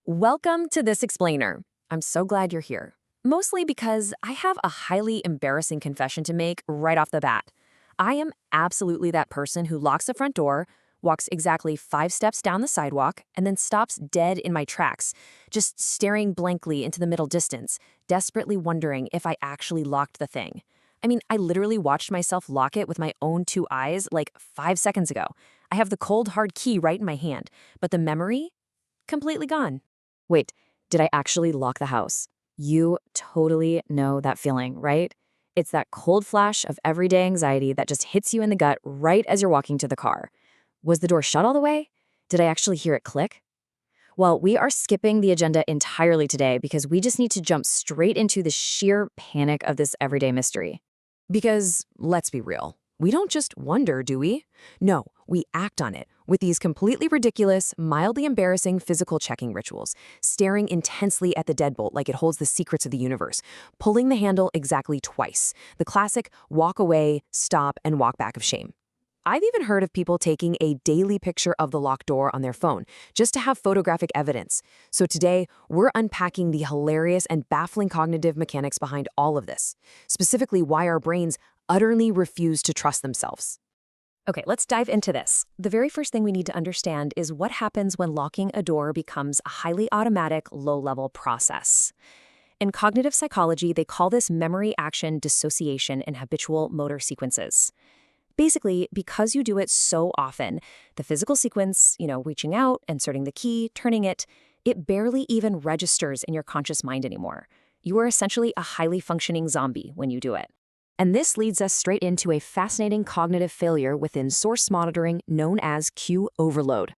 Welcome to This Explainer. I'm so glad you're here. Mostly because I have a highly embarrassing confession to make right off the bat. I am absolutely that person who locks the front door, walks exactly 5 steps down the sidewalk, and then stops dead in my tracks, just staring blankly into the middle distance, desperately wondering if I actually locked the thing. I mean, I literally watched myself lock it with my own 2 eyes like 5 seconds ago. I have the cold, hard key right in my hand, but the memory? Completely gone. Wait, did I actually lock the house? You totally know that feeling, right? It's that cold flash of everyday anxiety that just hits you in the gut right as you're walking to the car. Was the door shut all the way? Did I actually hear it click? Well, we are skipping the agenda entirely today because we just need to jump straight into the sheer panic of this everyday mystery. Because, let's be real, we don't just wonder, do we? No, we act on it with these completely ridiculous, mildly embarrassing physical checking rituals, staring intensely at the deadbolt like it holds the secrets of the universe, pulling the handle exactly twice, the classic walk away, stop, and walk back of shame. I've even heard of people taking a daily picture of the locked door on their phone just to have photographic evidence. So today, we're unpacking the hilarious and baffling cognitive mechanics behind all of this, specifically why our brains utterly refuse to trust themselves. Okay, let's dive into this. The very first thing we need to understand is what happens when locking a door becomes a highly automatic, low-level process. In cognitive psychology, they call this memory action dissociation in habitual motor sequences. Basically, because you do it so often, the physical sequence, reaching out, inserting the key, turning it, it barely even registers in your conscious mind anymore. You are essentially a highly functioning zombie when you do it. And this leads us straight into a fascinating cognitive failure within source monitoring known as cue overload.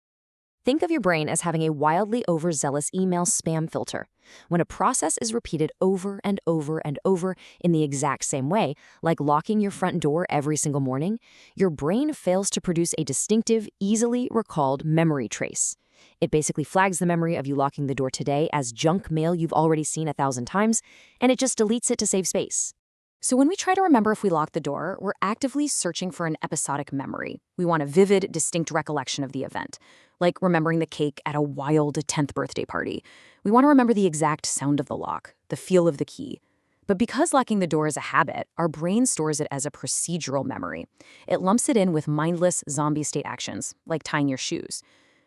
Think of your brain as having a wildly overzealous email spam filter. When a process is repeated over and over and over in the exact same way, like locking your front door every single morning, your brain fails to produce a distinctive, easily recalled memory trace. It basically flags the memory of you locking the door today as junk mail you've already seen 1,000 times, and it just deletes it to save space. So when we try to remember if we locked the door, we're actively searching for an episodic memory. We want a vivid, distinct recollection of the event, like remembering the cake at a wild 10th birthday party. We want to remember the exact sound of the lock, the feel of the key. But because locking the door is a habit, our brain stores it as a procedural memory. It lumps it in with mindless zombie state actions, like tying your shoes.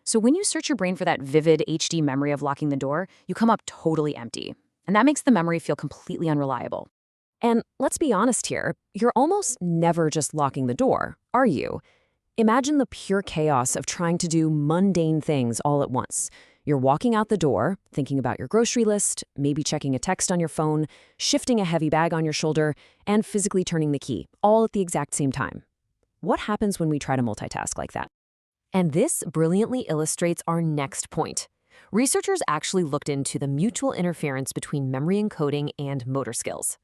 So when you search your brain for that vivid HD memory of locking the door, you come up totally empty. And that makes the memory feel completely unreliable. And let's be honest here, you're almost never just locking the door, are you? Imagine the pure chaos of trying to do mundane things all at once. You're walking out the door, thinking about your grocery list, maybe checking a text on your phone, shifting a heavy bag on your shoulder, and physically turning the key, all at the exact same time. What happens when we try to multitask like that? And this brilliantly illustrates our next point. Researchers actually looked into the mutual interference between memory encoding and motor skills.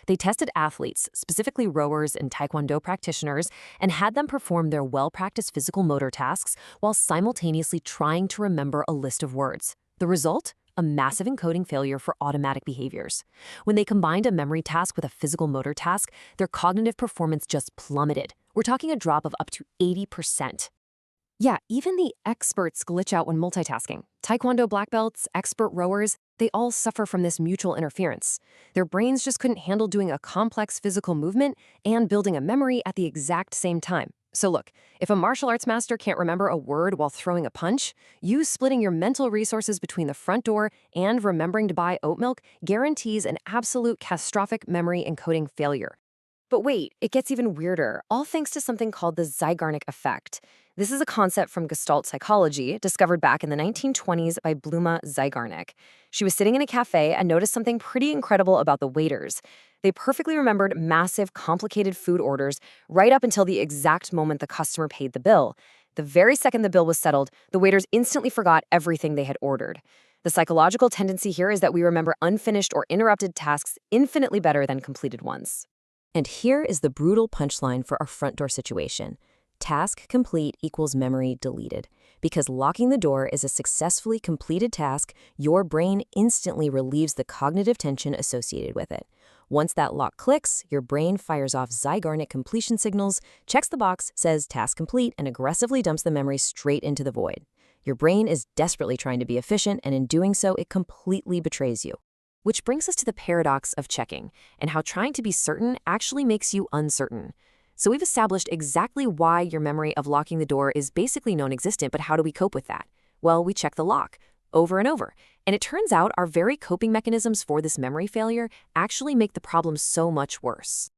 They tested athletes, specifically rowers and taekwondo practitioners, and had them perform their well-practiced physical motor tasks while simultaneously trying to remember a list of words. The result? A massive encoding failure for automatic behaviors. When they combined a memory task with a physical motor task, their cognitive performance just plummeted. We're talking a drop of up to 80%. Yeah, even the experts glitch out when multitasking. Taekwondo black belts, expert rowers, they all suffer from this mutual interference. Their brains just couldn't handle doing a complex physical movement and building a memory at the exact same time. So look, if a martial arts master can't remember a word while throwing a punch, you splitting your mental resources between the front door and remembering to buy oat milk guarantees an absolute catastrophic memory encoding failure. But wait, it gets even weirder, all thanks to something called the Zeigarnik effect. This is a concept from Gestalt psychology, discovered back in the 1920s by Bluma Zeigarnik. She was sitting in a cafe and noticed something pretty incredible about the waiters. They perfectly remembered massive, complicated food orders right up until the exact moment the customer paid the bill. The very second the bill was settled, the waiters instantly forgot everything they had ordered. The psychological tendency here is that we remember unfinished or interrupted tasks infinitely better than completed ones. And here is the brutal punchline for our front door situation. Task complete equals memory deleted. Because locking the door is a successfully completed task, your brain instantly relieves the cognitive tension associated with it. Once that lock clicks, your brain fires off Zeigarnik completion signals, checks the box, says task complete, and aggressively dumps the memory straight into the void. Your brain is desperately trying to be efficient, and in doing so, it completely betrays you. Which brings us to the paradox of checking, and how trying to be certain actually makes you uncertain. So we've established exactly why your memory of locking the door is basically non-existent, but how do we cope with that? Well, we check the lock over and over. And it turns out our very coping mechanisms for this memory failure actually make the problem so much worse.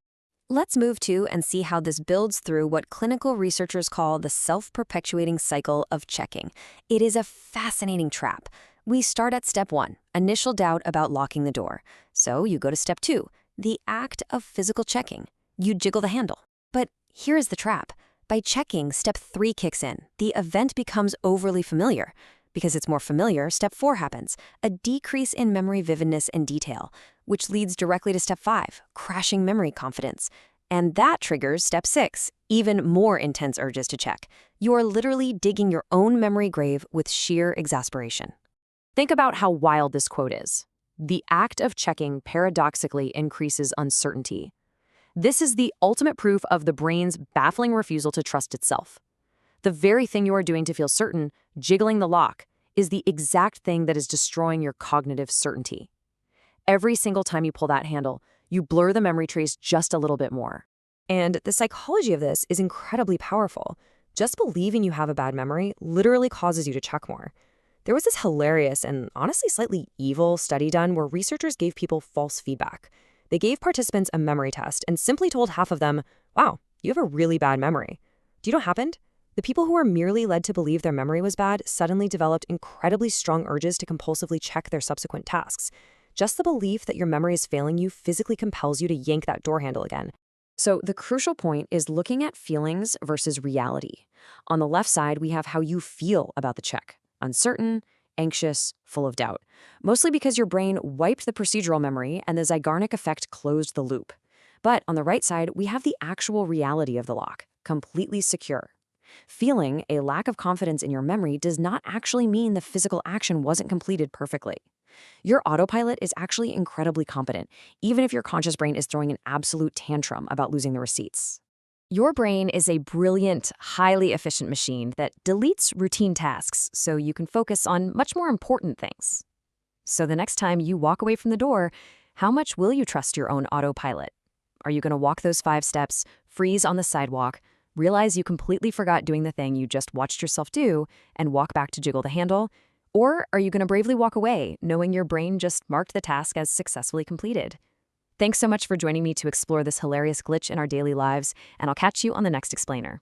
Let's move to and see how this builds through what clinical researchers call the self-perpetuating cycle of checking. It is a fascinating trap. We start at step 1, initial doubt about locking the door. So you go to step 2, the act of physical checking. You jiggle the handle. But here is the trap. By checking, step 3 kicks in. The event becomes overly familiar. Because it's more familiar, step 4 happens, a decrease in memory vividness and detail, which leads directly to step 5, crashing memory confidence. And that triggers step 6, even more intense urges to check. You're literally digging your own memory grave with sheer exasperation. Think about how wild this quote is. The act of checking paradoxically increases uncertainty. This is the ultimate proof of the brain's baffling refusal to trust itself. The very thing you are doing to feel certain, jiggling the lock, is the exact thing that is destroying your cognitive certainty. Every single time you pull that handle, you blur the memory trace just a little bit more. And the psychology of this is incredibly powerful. Just believing you have a bad memory literally causes you to check more. There was this hilarious and honestly slightly evil study done where researchers gave people false feedback. They gave participants a memory test and simply told half of them, "Wow, you have a really bad memory." Do you know what happened? The people who were merely led to believe their memory was bad suddenly developed incredibly strong urges to compulsively check their subsequent tasks. Just the belief that your memory is failing you physically compels you to yank that door handle again. So the crucial point is looking at feelings versus reality. On the left side, we have how you feel about the check: uncertain, anxious, full of doubt. Mostly because your brain wiped the procedural memory and the Zeigarnik effect closed the loop. But on the right side, we have the actual reality of the lock, completely secure. Feeling a lack of confidence in your memory does not actually mean the physical action wasn't completed perfectly. Your autopilot is actually incredibly competent, even if your conscious brain is throwing an absolute tantrum about losing the receipts. Your brain is a brilliant, highly efficient machine that deletes routine tasks so you can focus on much more important things. So the next time you walk away from the door, how much will you trust your own autopilot? Are you going to walk those 5 steps, freeze on the sidewalk, realize you completely forgot doing the thing you just watched yourself do, and walk back to jiggle the handle? Or are you going to bravely walk away, knowing your brain just marked the task as successfully completed? Thanks so much for joining me to explore this hilarious glitch in our daily lives, and I'll catch you on the next explainer.